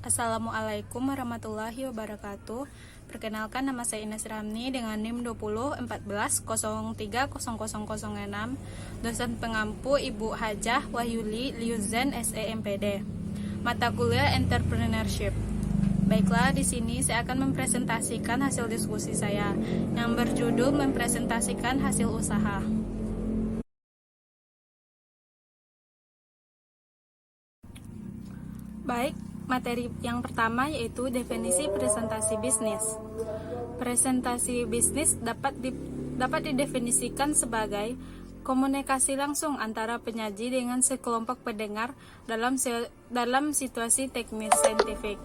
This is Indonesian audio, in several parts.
Assalamualaikum warahmatullahi wabarakatuh. Perkenalkan, nama saya Ines Ramni dengan NIM 2014030006, dosen pengampu Ibu Hajah Wahyuli Liuzen SEMPD. Mata kuliah Entrepreneurship. Baiklah, di sini saya akan mempresentasikan hasil diskusi saya yang berjudul mempresentasikan hasil usaha. Baik, materi yang pertama yaitu definisi presentasi bisnis. Presentasi bisnis dapat didefinisikan sebagai komunikasi langsung antara penyaji dengan sekelompok pendengar dalam situasi teknis saintifik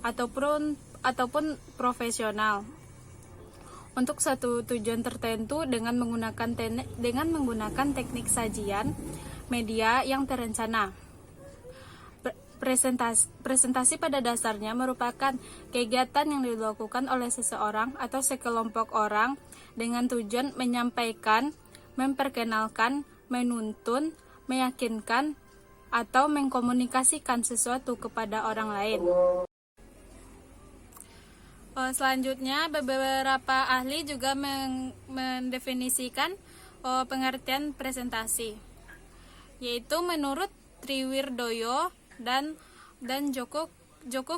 ataupun profesional untuk satu tujuan tertentu dengan menggunakan teknik sajian media yang terencana. Presentasi pada dasarnya merupakan kegiatan yang dilakukan oleh seseorang atau sekelompok orang dengan tujuan menyampaikan, memperkenalkan, menuntun, meyakinkan, atau mengkomunikasikan sesuatu kepada orang lain. Selanjutnya, beberapa ahli juga mendefinisikan pengertian presentasi, yaitu menurut Triwirdoyo dan Joko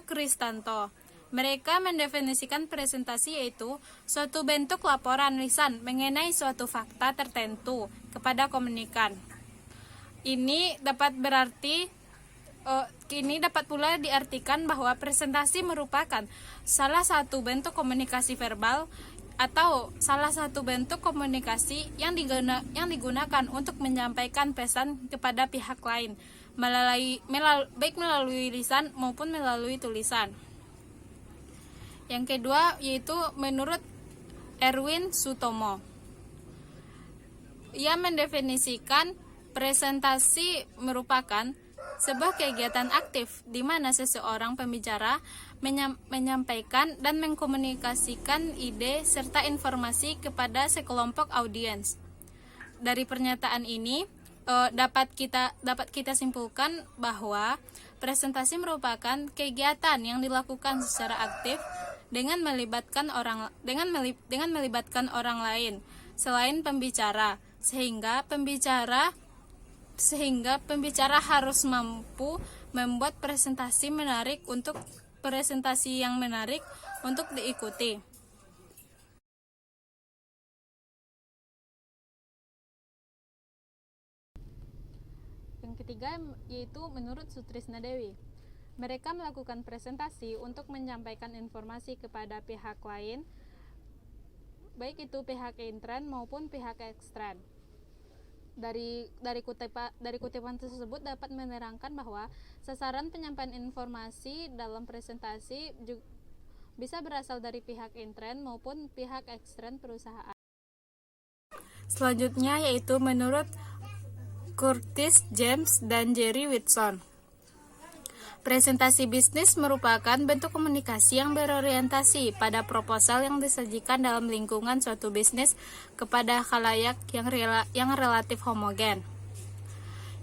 Kristanto. Mereka mendefinisikan presentasi yaitu suatu bentuk laporan lisan mengenai suatu fakta tertentu kepada komunikan. Ini dapat pula diartikan bahwa presentasi merupakan salah satu bentuk komunikasi verbal atau salah satu bentuk komunikasi yang digunakan untuk menyampaikan pesan kepada pihak lain, baik melalui lisan maupun melalui tulisan. Yang kedua yaitu menurut Erwin Sutomo. Ia mendefinisikan presentasi merupakan sebuah kegiatan aktif di mana seseorang pembicara menyampaikan dan mengkomunikasikan ide serta informasi kepada sekelompok audiens. Dari pernyataan ini dapat kita simpulkan bahwa presentasi merupakan kegiatan yang dilakukan secara aktif dengan melibatkan orang lain selain pembicara, sehingga pembicara harus mampu membuat presentasi yang menarik untuk diikuti. Yang ketiga yaitu menurut Sutrisna Dewi. Mereka melakukan presentasi untuk menyampaikan informasi kepada pihak lain, baik itu pihak intern maupun pihak ekstern. Dari kutipan tersebut dapat menerangkan bahwa sasaran penyampaian informasi dalam presentasi bisa berasal dari pihak intern maupun pihak ekstern perusahaan. Selanjutnya yaitu menurut Curtis James dan Jerry Whitson. Presentasi bisnis merupakan bentuk komunikasi yang berorientasi pada proposal yang disajikan dalam lingkungan suatu bisnis kepada khalayak yang relatif homogen.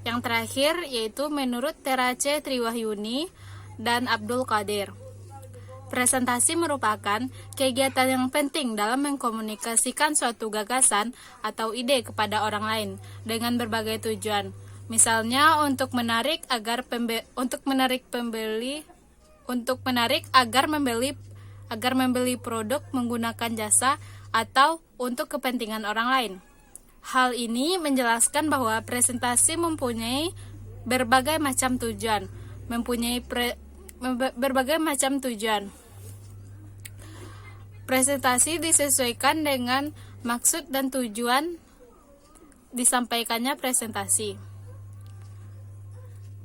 Yang terakhir yaitu menurut Terace Triwahyuni dan Abdul Qadir. Presentasi merupakan kegiatan yang penting dalam mengkomunikasikan suatu gagasan atau ide kepada orang lain dengan berbagai tujuan. Misalnya untuk menarik agar membeli produk menggunakan jasa atau untuk kepentingan orang lain. Hal ini menjelaskan bahwa presentasi mempunyai berbagai macam tujuan. Presentasi disesuaikan dengan maksud dan tujuan disampaikannya presentasi.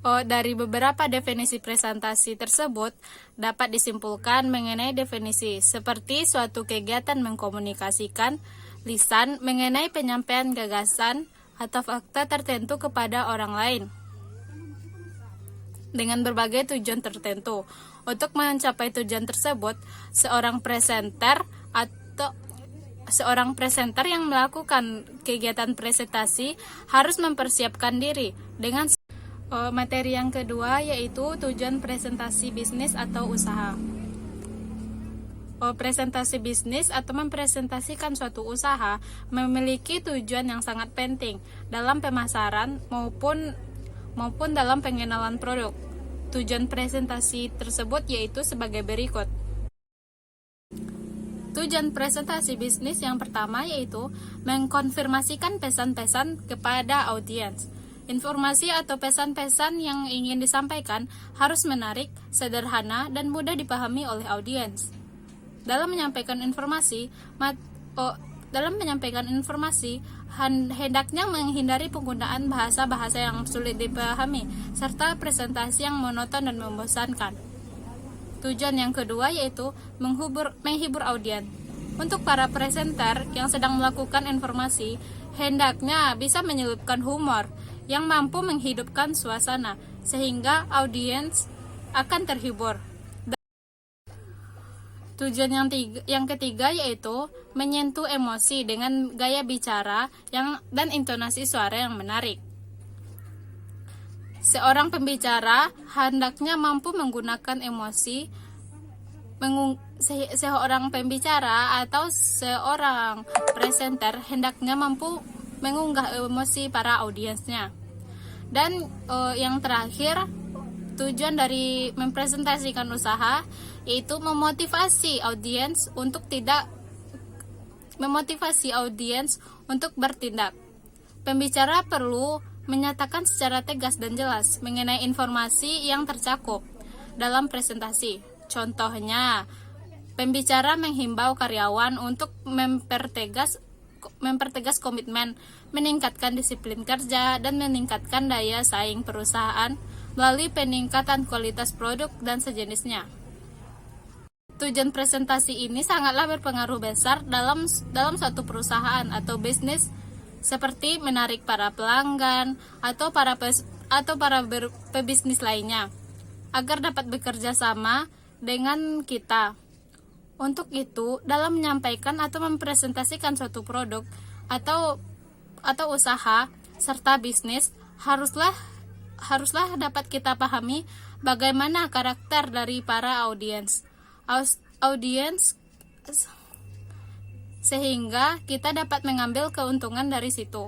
Dari beberapa definisi presentasi tersebut dapat disimpulkan mengenai definisi seperti suatu kegiatan mengkomunikasikan lisan mengenai penyampaian gagasan atau fakta tertentu kepada orang lain dengan berbagai tujuan tertentu. Untuk mencapai tujuan tersebut, seorang presenter yang melakukan kegiatan presentasi harus mempersiapkan diri dengan Materi yang kedua yaitu tujuan presentasi bisnis atau usaha. Presentasi bisnis atau mempresentasikan suatu usaha memiliki tujuan yang sangat penting dalam pemasaran maupun dalam pengenalan produk. Tujuan presentasi tersebut yaitu sebagai berikut. Tujuan presentasi bisnis yang pertama yaitu mengkonfirmasikan pesan-pesan kepada audiens. Informasi atau pesan-pesan yang ingin disampaikan harus menarik, sederhana, dan mudah dipahami oleh audiens. Dalam menyampaikan informasi, hendaknya menghindari penggunaan bahasa-bahasa yang sulit dipahami, serta presentasi yang monoton dan membosankan. Tujuan yang kedua yaitu menghibur audiens. Untuk para presenter yang sedang melakukan informasi, hendaknya bisa menyelipkan humor yang mampu menghidupkan suasana, sehingga audiens akan terhibur. Tujuan yang ketiga yaitu menyentuh emosi dengan gaya bicara dan intonasi suara yang menarik. Seorang pembicara hendaknya mampu menggunakan emosi. Seorang pembicara atau seorang presenter hendaknya mampu mengunggah emosi para audiensnya. Dan yang terakhir, tujuan dari mempresentasikan usaha yaitu memotivasi audiens untuk bertindak. Pembicara perlu menyatakan secara tegas dan jelas mengenai informasi yang tercakup dalam presentasi. Contohnya, pembicara menghimbau karyawan untuk mempertegas komitmen, meningkatkan disiplin kerja, dan meningkatkan daya saing perusahaan melalui peningkatan kualitas produk dan sejenisnya. Tujuan presentasi ini sangatlah berpengaruh besar dalam suatu perusahaan atau bisnis, seperti menarik para pelanggan atau para pebisnis lainnya agar dapat bekerja sama dengan kita. Untuk itu, dalam menyampaikan atau mempresentasikan suatu produk atau usaha serta bisnis, haruslah dapat kita pahami bagaimana karakter dari para audiens sehingga kita dapat mengambil keuntungan dari situ.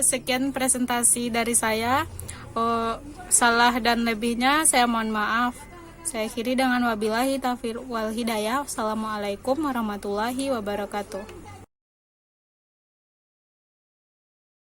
Sekian presentasi dari saya. Salah dan lebihnya saya mohon maaf. Saya akhiri dengan wabillahi taufiq wal hidayah. Wassalamualaikum warahmatullahi wabarakatuh.